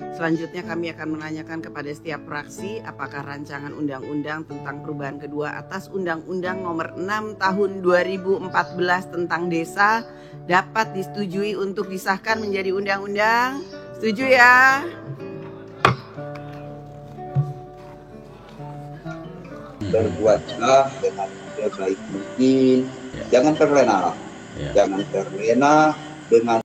Selanjutnya kami akan menanyakan kepada setiap fraksi apakah rancangan undang-undang tentang perubahan kedua atas Undang-Undang Nomor 6 Tahun 2014 tentang Desa dapat disetujui untuk disahkan menjadi undang-undang. Setuju ya? Berbuatlah dengan sebaik mungkin, jangan terlena, jangan terlena dengan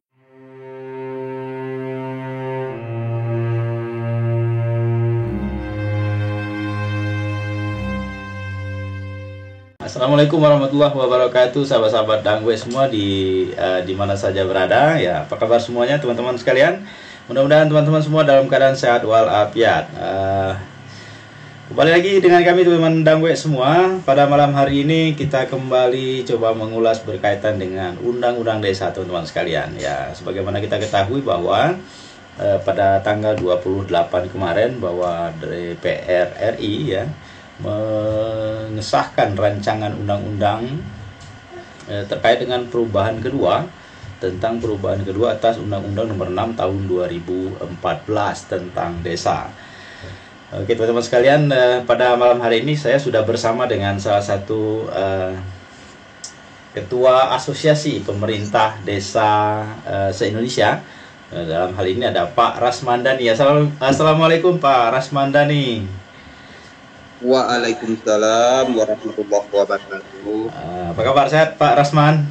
Assalamualaikum warahmatullahi wabarakatuh, sahabat-sahabat Dangwe semua di mana saja berada. Ya, apa kabar semuanya teman-teman sekalian? Mudah-mudahan teman-teman semua dalam keadaan sehat walafiat. Kembali lagi dengan kami teman-teman Dangwe semua. Pada malam hari ini kita kembali coba mengulas berkaitan dengan Undang-Undang Desa teman-teman sekalian. Ya, sebagaimana kita ketahui bahwa pada tanggal 28 kemarin bahwa DPR RI ya mengesahkan rancangan undang-undang terkait dengan perubahan kedua atas Undang-Undang Nomor 6 Tahun 2014 tentang Desa. Oke teman-teman sekalian, pada malam hari ini saya sudah bersama dengan salah satu Ketua Asosiasi Pemerintah Desa se-Indonesia. Dalam hal ini ada Pak Rasmandani. Assalamualaikum Pak Rasmandani. Waalaikumsalam warahmatullahi wabarakatuh. Apa kabar, sehat Pak Rasman?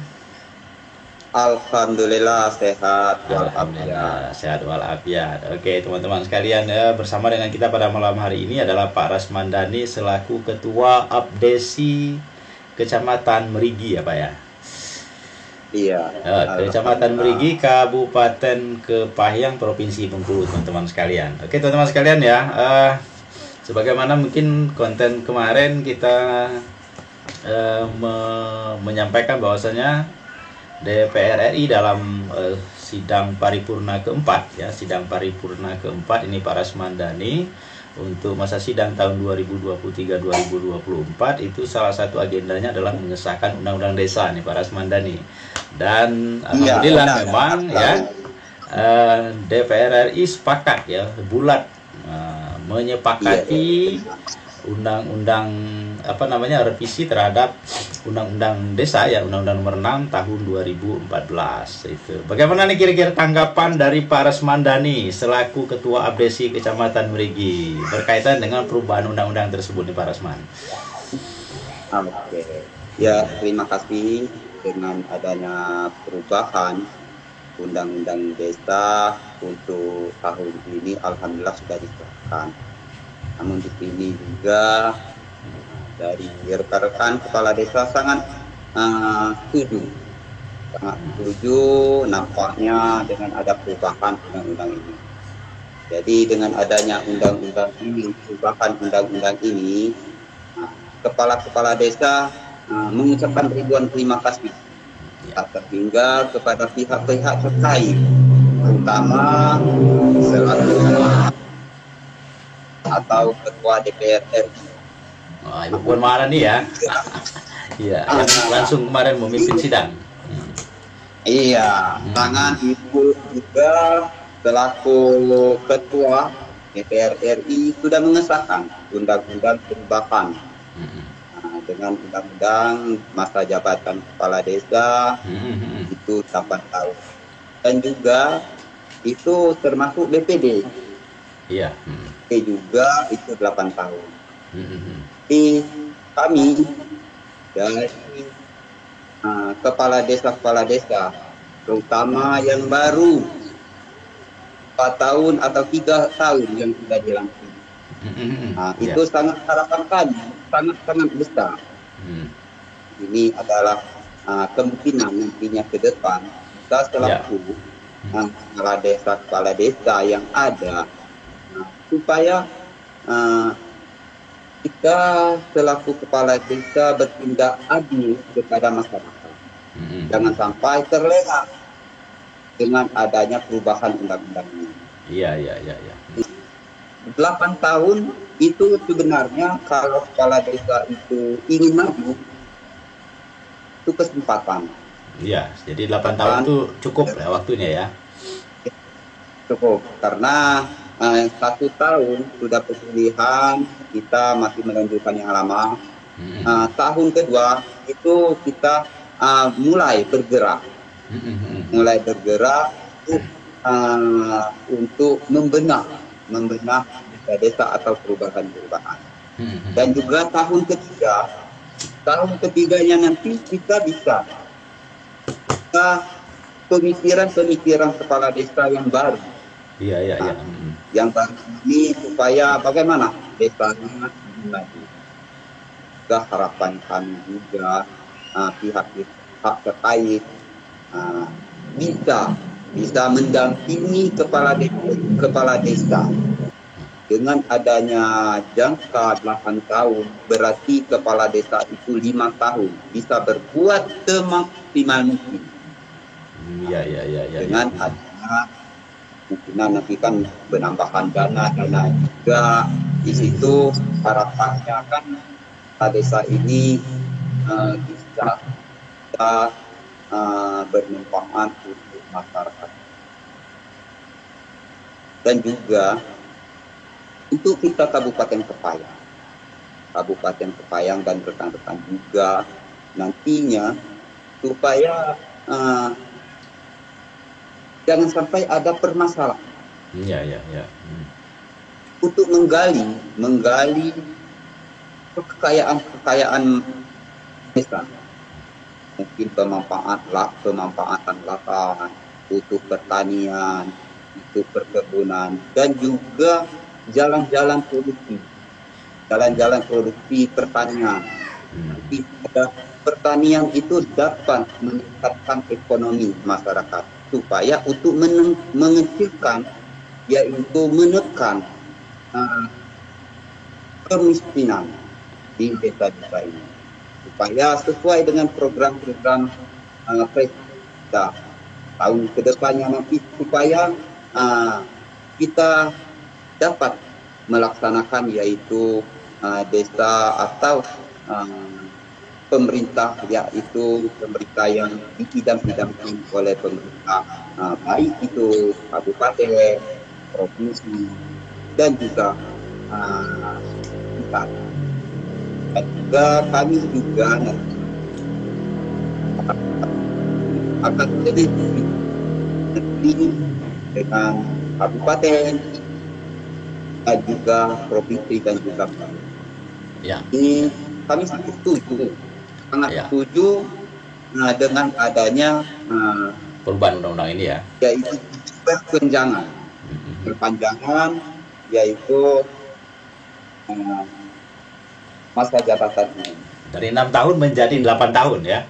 Alhamdulillah sehat walafiat. Sehat walafiat. Oke teman-teman sekalian, bersama dengan kita pada malam hari ini adalah Pak Rasmandani selaku Ketua Abdesi Kecamatan Merigi ya Pak ya? Iya. Kecamatan Merigi, Kabupaten Kepahyang, Provinsi Bengkulu teman-teman sekalian. Oke teman-teman sekalian ya, sebagaimana mungkin konten kemarin kita menyampaikan bahwasanya DPR RI dalam sidang paripurna keempat ya, sidang paripurna keempat ini Pak Rasmandani untuk masa sidang tahun 2023-2024 itu salah satu agendanya adalah mengesahkan Undang-Undang Desa nih Pak Rasmandani. Dan alhamdulillah memang ya DPR RI sepakat ya, bulat menyepakati undang-undang revisi terhadap Undang-Undang Desa ya, Undang-Undang Nomor 6 Tahun 2014 itu. Bagaimana nih kira-kira tanggapan dari Pak Rasmandani selaku Ketua Abdesi Kecamatan Merigi berkaitan dengan perubahan undang-undang tersebut nih Pak Rasman? Oke. Ya, terima kasih. Dengan adanya perubahan Undang-Undang Desa untuk tahun ini alhamdulillah sudah disahkan. Namun di sini juga dari rekan-rekan kepala desa sangat setuju nampaknya dengan ada perubahan undang-undang ini. Jadi dengan adanya undang-undang ini, perubahan undang-undang ini, kepala-kepala desa mengucapkan ribuan terima kasih tak tertinggal kepada pihak-pihak terkait, terutama selaku atau Ketua DPR RI. Ibu Puan Maharani ya. Iya, langsung kemarin memimpin sidang. Iya, tangan Ibu juga selaku Ketua DPR RI sudah mengesahkan undang-undang perubahan dengan undang-undang masa jabatan kepala desa itu 8 tahun. Dan juga itu termasuk BPD. Iya. Juga itu 8 tahun. Di kami dari kepala desa terutama yang baru 4 tahun atau 3 tahun yang sudah dilantik. Itu sangat harapan kami sangat besar. Ini adalah kemungkinan nantinya ke depan kita selaku kepala desa yang ada supaya kita selaku kepala desa bertindak adil kepada masyarakat. Jangan sampai terlena dengan adanya perubahan undang-undang ini. Iya. 8 tahun itu sebenarnya kalau kepala desa itu ingin maju itu kesempatan. Iya, jadi 8 tahun itu cukup ya waktunya ya. Cukup, karena 1 tahun sudah pemulihan, kita masih melanjutkan yang lama. Tahun kedua itu kita mulai bergerak untuk membenah desa atau perubahan-perubahan. Dan juga tahun ketiganya nanti kita bisa pemikiran kepala desa yang baru. Yang baru ini supaya bagaimana desanya maju. Harapan kami juga pihak terkait bisa mendampingi kepala desa. Dengan adanya jangka 8 tahun, berarti kepala desa itu 5 tahun bisa berbuat semaksimal mungkin. Dengan adanya mungkinan nanti kan penambahan dana juga di situ, harapannya kan desa ini bisa bermanfaat untuk masyarakat. Dan juga untuk kita Kabupaten Kepayang dan rekan-rekan juga nantinya supaya jangan sampai ada permasalahan. Untuk menggali kekayaan desa. Mungkin pemanfaatan lahan untuk pertanian, untuk perkebunan, dan juga jalan-jalan produksi pertanian. Nanti pertanian itu dapat meningkatkan ekonomi masyarakat supaya untuk mengecilkan, yaitu menekan kemiskinan di desa-desa ini, supaya sesuai dengan program-program Presiden tahun kedepannya nanti, supaya kita dapat melaksanakan yaitu desa atau pemerintah, yaitu pemerintah yang diidam-idamkan oleh pemerintah, baik itu kabupaten, provinsi, dan juga pusat. Dan juga kami juga akan lebih dengan kabupaten dan juga provinsi dan juga ini kami sangat setuju dengan adanya perubahan undang-undang ini ya, yaitu perpanjangan yaitu masa jabatan ini dari 6 tahun menjadi 8 tahun ya.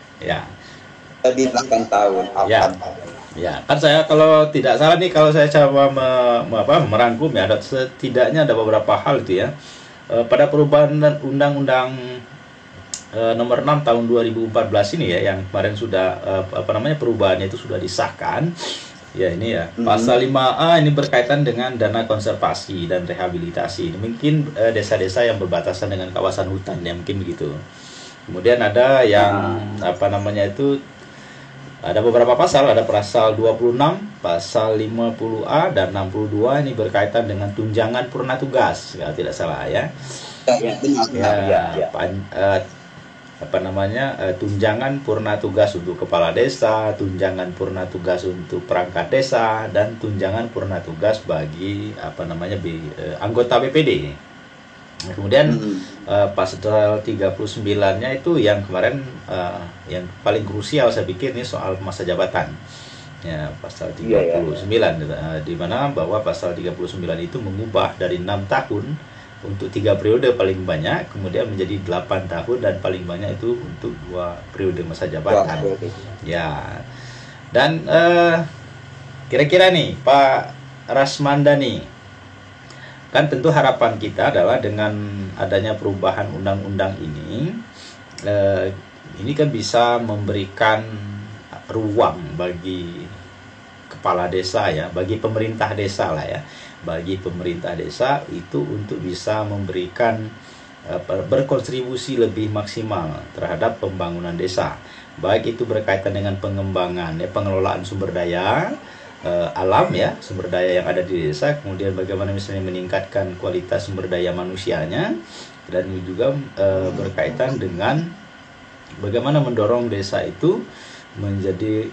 Jadi 8 tahun. Kan saya kalau tidak salah nih, kalau saya coba merangkum ya, setidaknya ada beberapa hal itu ya. Pada perubahan undang-undang nomor 6 tahun 2014 ini ya, yang kemarin sudah perubahannya itu sudah disahkan. Ya ini ya, pasal 5A ini berkaitan dengan dana konservasi dan rehabilitasi. Ini mungkin desa-desa yang berbatasan dengan kawasan hutan ya, mungkin begitu. Kemudian ada yang ada beberapa pasal, ada pasal 26, pasal 50A dan 62 ini berkaitan dengan tunjangan purna tugas, kalau tidak salah ya. Tunjangan purna tugas untuk kepala desa, tunjangan purna tugas untuk perangkat desa, dan tunjangan purna tugas bagi anggota BPD. Nah, kemudian pasal 39-nya itu yang kemarin yang paling krusial saya pikir ini soal masa jabatan. Ya, pasal 39 di mana bahwa pasal 39 itu mengubah dari 6 tahun untuk 3 periode paling banyak, kemudian menjadi 8 tahun dan paling banyak itu untuk 2 periode masa jabatan. Ya. Dan kira-kira nih Pak Rasmandani, kan tentu harapan kita adalah dengan adanya perubahan undang-undang ini kan bisa memberikan ruang bagi kepala desa ya, bagi pemerintah desa lah ya, bagi pemerintah desa itu untuk bisa memberikan berkontribusi lebih maksimal terhadap pembangunan desa, baik itu berkaitan dengan pengembangan pengelolaan sumber daya, alam ya, sumber daya yang ada di desa, kemudian bagaimana misalnya meningkatkan kualitas sumber daya manusianya, dan juga berkaitan dengan bagaimana mendorong desa itu menjadi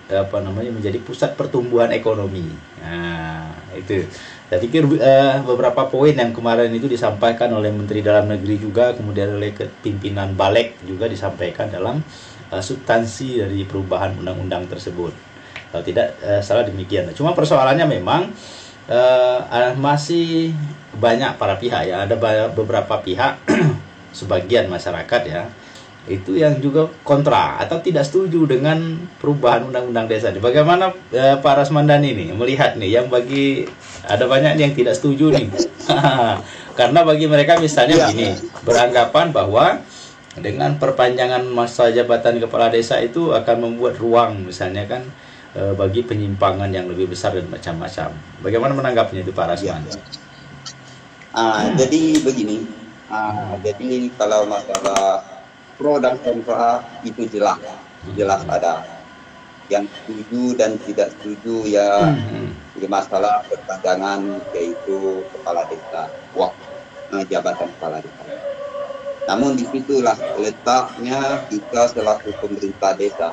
menjadi pusat pertumbuhan ekonomi. Nah, itu saya pikir beberapa poin yang kemarin itu disampaikan oleh Menteri Dalam Negeri juga, kemudian oleh pimpinan Balek juga disampaikan dalam substansi dari perubahan undang-undang tersebut. Kalau tidak salah demikian. Cuma persoalannya memang masih banyak para pihak ya, ada beberapa pihak sebagian masyarakat ya, itu yang juga kontra atau tidak setuju dengan perubahan undang-undang desa. Bagaimana Pak Rasmandani ini melihat nih, yang bagi ada banyak yang tidak setuju nih. Karena bagi mereka misalnya begini, beranggapan bahwa dengan perpanjangan masa jabatan kepala desa itu akan membuat ruang misalnya kan bagi penyimpangan yang lebih besar dan macam-macam. Bagaimana menanggapinya itu Pak Rasman? Jadi begini, jadi kalau masalah pro dan kontra itu jelas ada. Yang setuju dan tidak setuju ya di masalah perpanjangan yaitu kepala desa, jabatan kepala desa. Namun disitulah letaknya kita selaku pemerintah desa.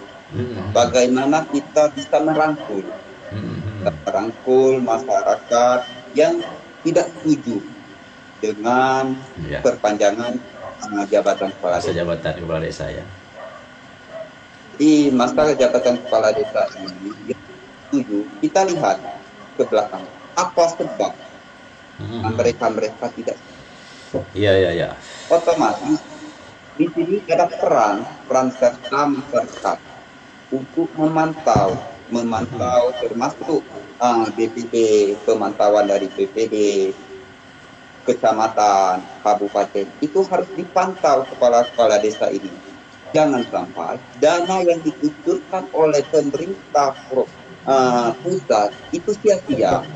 Bagaimana kita bisa merangkul masyarakat yang tidak setuju dengan perpanjangan jabatan kepala desa ya. Di masa jabatan kepala desa ini yang setuju, kita lihat ke belakang apa sebab mereka tidak. Iya. Otomatis di sini ada peran serta masyarakat untuk memantau termasuk BPD, pemantauan dari BPD, kecamatan, kabupaten, itu harus dipantau kepala desa ini. Jangan sampai dana yang dikucurkan oleh pemerintah pusat itu sia-sia.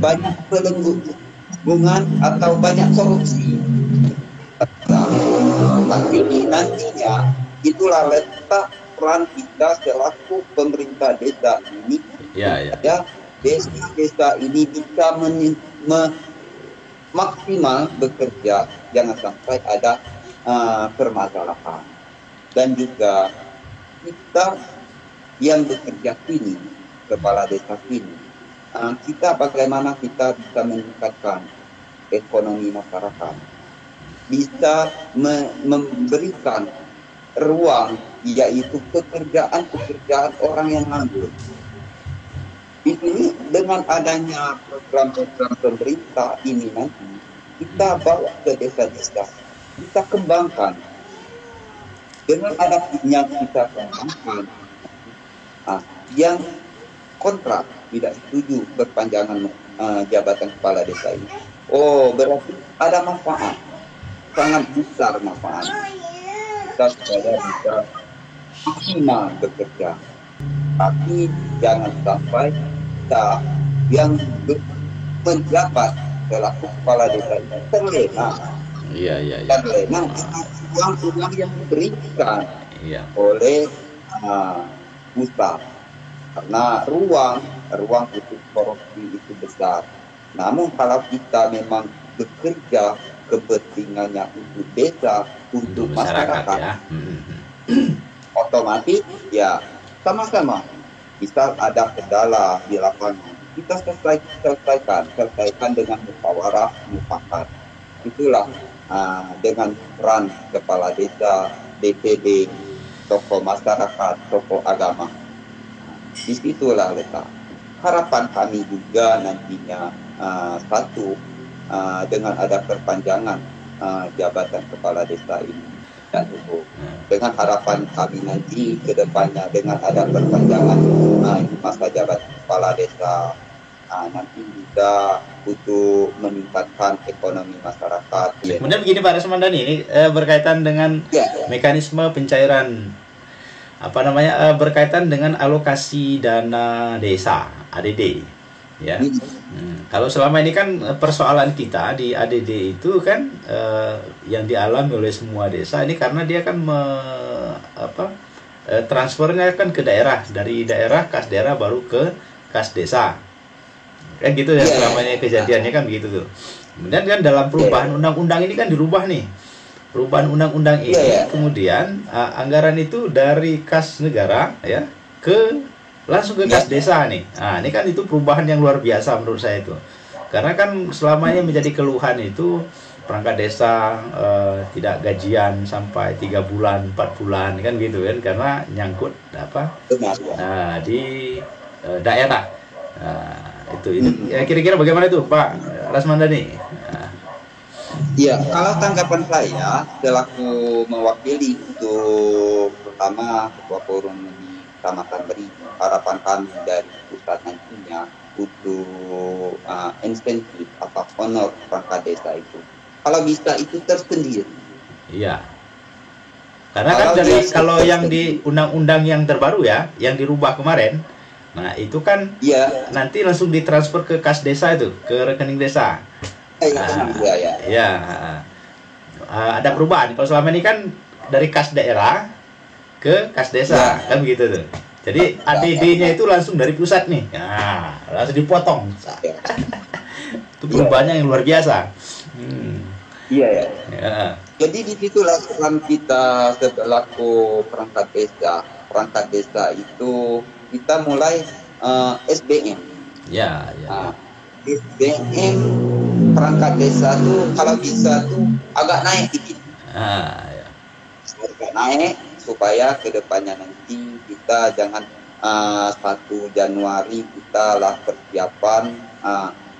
Banyak pelenggungan atau banyak korupsi. Tapi nantinya itulah letak peran kita selaku pemerintah desa ini. Ya, desa ini bisa maksimal bekerja, jangan sampai ada permasalahan. Dan juga kita yang bekerja kini, kepala desa kini, kita bagaimana kita bisa meningkatkan ekonomi masyarakat, bisa memberikan ruang yaitu pekerjaan orang yang nganggur. Di sini dengan adanya program-program pemerintah ini nanti kita bawa ke desa-desa, kita kembangkan. Dengan adanya kita kembangkan, yang kontra tidak setuju perpanjangan jabatan kepala desa ini. Oh, berarti ada manfaat, sangat besar manfaat. Kita supaya bisa maksimal bekerja, tapi jangan sampai kita yang menjabat selaku kepala desa ini terlena. Terlena uang yang diberikan oleh pusat, karena ruang untuk korupsi itu besar. Namun kalau kita memang bekerja kepentingannya untuk desa, untuk masyarakat ya. Otomatis ya sama-sama bisa ada kendala di lapangan, kita selesaikan dengan musyawarah mufakat. Itulah dengan peran kepala desa, DPD, tokoh masyarakat, tokoh agama. Disitulah letak harapan kami juga nantinya dengan ada perpanjangan jabatan kepala desa ini. Dan dengan harapan kami nanti ke depannya dengan ada perpanjangan masa jabatan kepala desa, nanti bisa untuk meningkatkan ekonomi masyarakat. Kemudian begini Pak Rasmandani, ini berkaitan dengan mekanisme pencairan berkaitan dengan alokasi dana desa ADD ya. Kalau selama ini kan persoalan kita di ADD itu kan yang dialami oleh semua desa ini karena dia kan transfernya kan ke daerah, dari daerah kas daerah baru ke kas desa. Kan gitu ya, selamanya kejadiannya kan begitu tuh. Kemudian kan dalam perubahan undang-undang ini kan dirubah nih. Perubahan undang-undang ini kemudian anggaran itu dari kas negara ya langsung ke kas desa nih. Nah, ini kan itu perubahan yang luar biasa menurut saya itu. Karena kan selamanya menjadi keluhan itu perangkat desa tidak gajian sampai 3 bulan, 4 bulan kan gitu kan, karena nyangkut di daerah. Itu ya, kira-kira bagaimana itu Pak Rasmandani? Ya, kalau tanggapan saya selaku mewakili untuk pertama Ketua Forum di Kecamatan Beri, harapan kami dari pusat nantinya untuk insentif atau honor perangkat desa itu, kalau bisa itu tersendiri. Iya. Karena kan kalau yang di undang-undang yang terbaru ya, yang dirubah kemarin, nah itu kan nanti langsung ditransfer ke kas desa itu, ke rekening desa. Ada perubahan. Kalau selama ini kan dari kas daerah ke kas desa, kan begitu tuh. Jadi ADD-nya itu langsung dari pusat nih, langsung dipotong. Itu perubahannya yang luar biasa. Jadi disitulah peran kita selaku perangkat desa itu kita mulai SBM. SBM perangkat desa tuh kalau bisa tuh agak naik dikit. Agak naik supaya kedepannya nanti kita jangan 1 Januari kita lah persiapan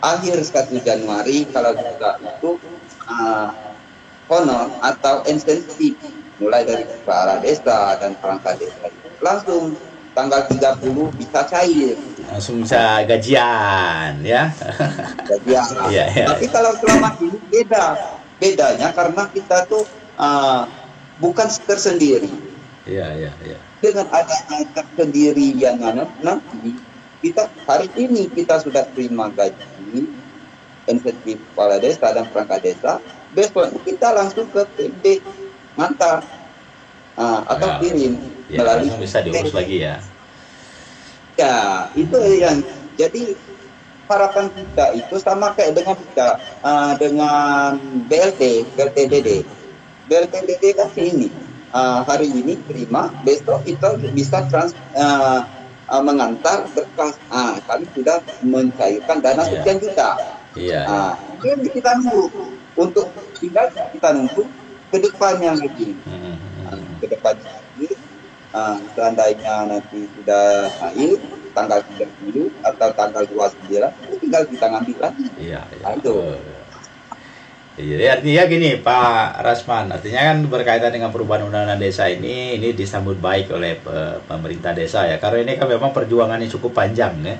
akhir 1 Januari kalau kita itu honor atau insentif mulai dari kepala desa dan perangkat desa langsung tanggal 30 bisa cair, langsung bisa gajian ya. Tapi kalau selama ini bedanya karena kita tuh bukan tersendiri. Dengan adanya tersendirian nanti kita hari ini kita sudah terima gaji insentif kepala desa dan perangkat desa, besok kita langsung ke PB ngantar atau kirim melalui bisa diurus lagi ya. Itu yang jadi harapan kita itu sama kayak dengan kita dengan BLTDD kan ini hari ini terima, besok kita bisa mengantar berkas. Kami sudah mencairkan dana sekian juta. Ini kita nunggu untuk tinggal kita nunggu ke depannya lagi. Ke depannya lagi, seandainya nanti sudah cair tanggal 30 atau tanggal 29, tinggal kita ngambil lagi. Itu. Jadi artinya gini Pak Rasman, artinya kan berkaitan dengan perubahan undang-undang desa ini disambut baik oleh pemerintah desa ya, karena ini kan memang perjuangannya cukup panjang ya,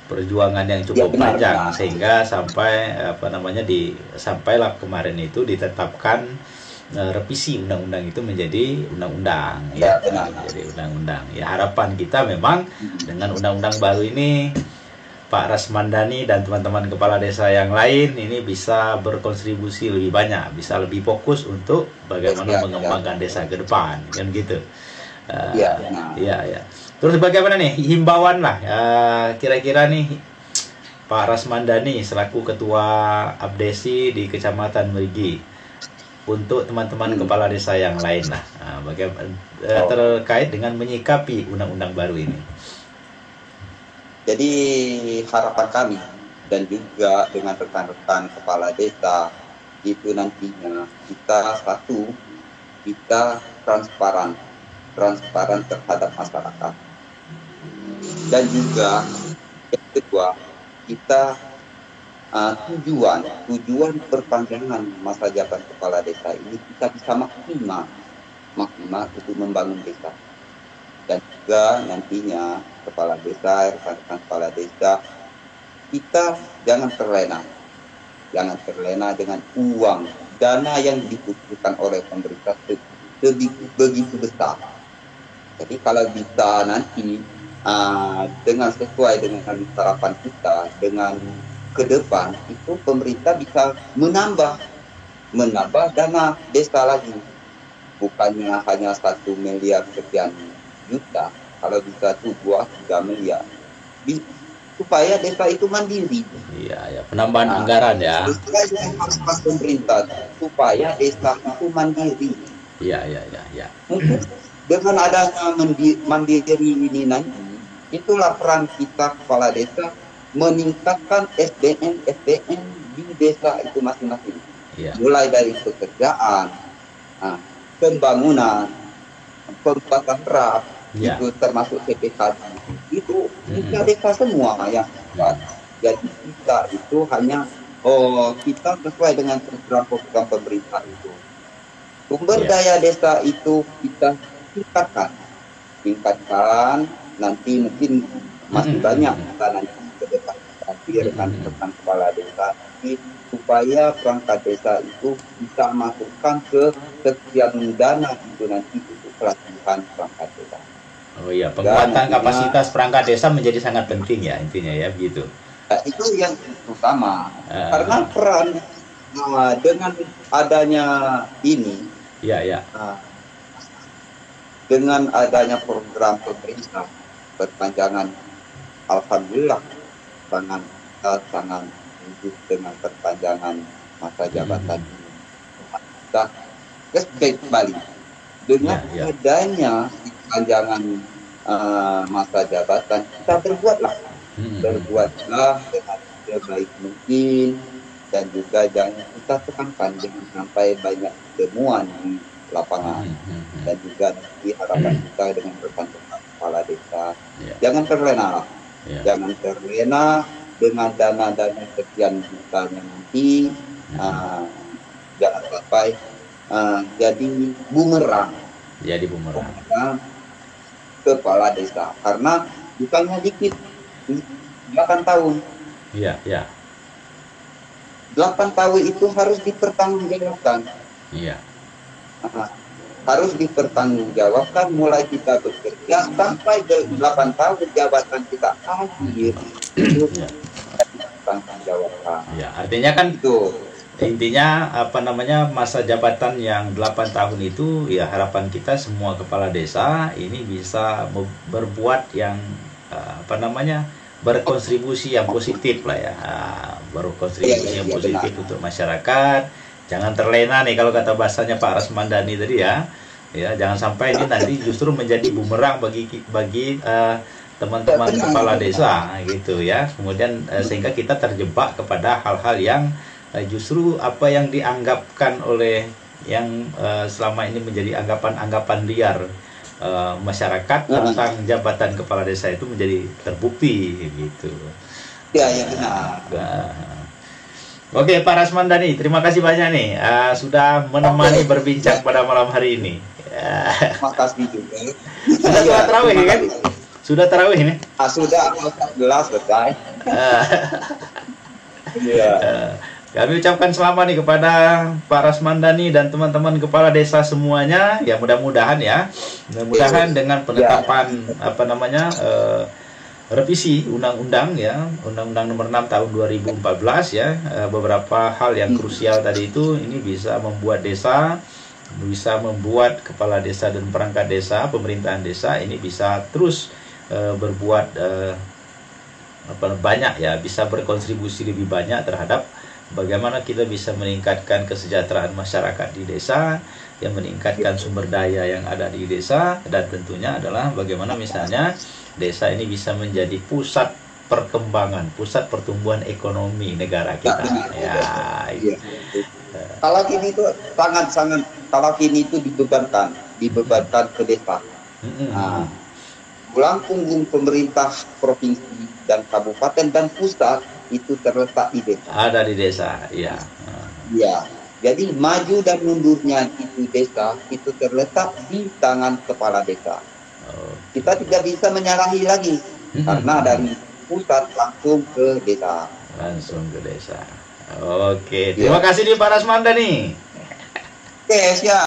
perjuangan yang cukup panjang sehingga sampai sampailah kemarin itu ditetapkan revisi undang-undang itu menjadi undang-undang ya, menjadi undang-undang ya. Harapan kita memang dengan undang-undang baru ini Pak Rasmandani dan teman-teman kepala desa yang lain ini bisa berkontribusi lebih banyak, bisa lebih fokus untuk bagaimana mengembangkan desa ke depan, kan gitu. Terus bagaimana nih himbauan lah kira-kira nih Pak Rasmandani selaku ketua Abdesi di Kecamatan Merigi untuk teman-teman kepala desa yang lain lah, bagaimana terkait dengan menyikapi undang-undang baru ini. Jadi harapan kami dan juga dengan rekan-rekan kepala desa itu nantinya kita transparan terhadap masyarakat, dan juga yang kedua kita tujuan perpanjangan masa jabatan kepala desa ini kita bisa maksimal untuk membangun desa. Dan juga nantinya kepala desa, rekan-rekan kepala desa, kita jangan terlena dengan uang, dana yang dibutuhkan oleh pemerintah begitu besar. Jadi kalau bisa nanti dengan sesuai dengan harapan kita, dengan ke depan itu pemerintah bisa menambah dana desa lagi, bukannya hanya 1 miliar sekian juta, kalau bisa tuh 2-3 miliar supaya desa itu mandiri. Iya, ya, penambahan anggaran ya. Harapan pemerintah supaya desa itu mandiri. Iya, iya, iya, ya. Mungkin dengan adanya mandiri ini nanti, itulah peran kita kepala desa meningkatkan SDM di desa itu masing-masing. Iya. Mulai dari pekerjaan, pembangunan, pembuatan rap, Ya. itu termasuk TPK, itu kita desa semua yang buat. Jadi kita itu hanya kita sesuai dengan program pemerintah itu. Sumber daya desa itu kita tingkatkan, nanti mungkin masih banyak kita nanti ke depan tentang kepala desa, supaya perangkat desa itu bisa masukkan ke sekian dana itu nanti untuk pelatihan perangkat desa. Oh iya, penguatan kapasitas perangkat desa menjadi sangat penting ya, intinya ya begitu. Itu yang utama. Karena peran dengan adanya ini, dengan adanya program pemerintah perpanjangan, alhamdulillah sangat dengan perpanjangan masa jabatan ini. Kita kembali dengan adanya perpanjangan masa jabatan, kita berbuatlah dengan sebaik mungkin, dan juga jangan kita tekankan jangan sampai banyak temuan di lapangan, dan juga nanti harapan kita dengan rekan-rekan kepala desa jangan terlena dengan dana-dana sekian jutanya nanti, jangan sampai jadi bumerang kepala desa, karena bukannya dikit 8 tahun. 8 tahun itu harus dipertanggungjawabkan. Harus dipertanggungjawabkan mulai kita bekerja sampai 8 tahun jabatan kita akhir. Itu dipertanggungjawabkan. Artinya kan itu intinya masa jabatan yang 8 tahun itu ya harapan kita semua kepala desa ini bisa berbuat yang berkontribusi yang positif lah ya, berkontribusi yang positif untuk masyarakat. Jangan terlena nih kalau kata bahasanya Pak Rasmandani tadi ya, jangan sampai ini nanti justru menjadi bumerang bagi teman-teman kepala desa gitu ya. Kemudian sehingga kita terjebak kepada hal-hal yang justru apa yang dianggapkan oleh yang selama ini menjadi anggapan liar masyarakat tentang jabatan kepala desa itu menjadi terbukti gitu. Ya benar. Oke Pak Rasmandani, terima kasih banyak nih sudah menemani berbincang pada malam hari ini. Terima kasih juga. Sudah tarawih kan? Sudah tarawih ini? Sudah 14 selesai. Kami ucapkan selamat nih kepada Pak Rasmandani dan teman-teman kepala desa semuanya. Ya mudah-mudahan dengan penetapan revisi undang-undang Undang-Undang Nomor 6 Tahun 2014 beberapa hal yang krusial tadi itu ini bisa membuat kepala desa dan perangkat desa, pemerintahan desa ini bisa terus berbuat banyak bisa berkontribusi lebih banyak terhadap bagaimana kita bisa meningkatkan kesejahteraan masyarakat di desa, yang meningkatkan sumber daya yang ada di desa, dan tentunya adalah bagaimana misalnya desa ini bisa menjadi pusat perkembangan, pusat pertumbuhan ekonomi negara kita. Kalau ini itu sangat kalau ini itu dibebankan ke desa. Tulang punggung pemerintah provinsi dan kabupaten dan pusat itu terletak di desa. Ada di desa, Jadi maju dan mundurnya itu desa itu terletak di tangan kepala desa. Kita tidak bisa menyalahi lagi karena dari pusat langsung ke desa. Oke, terima kasih nih Pak Rasmandani. Oke, siap.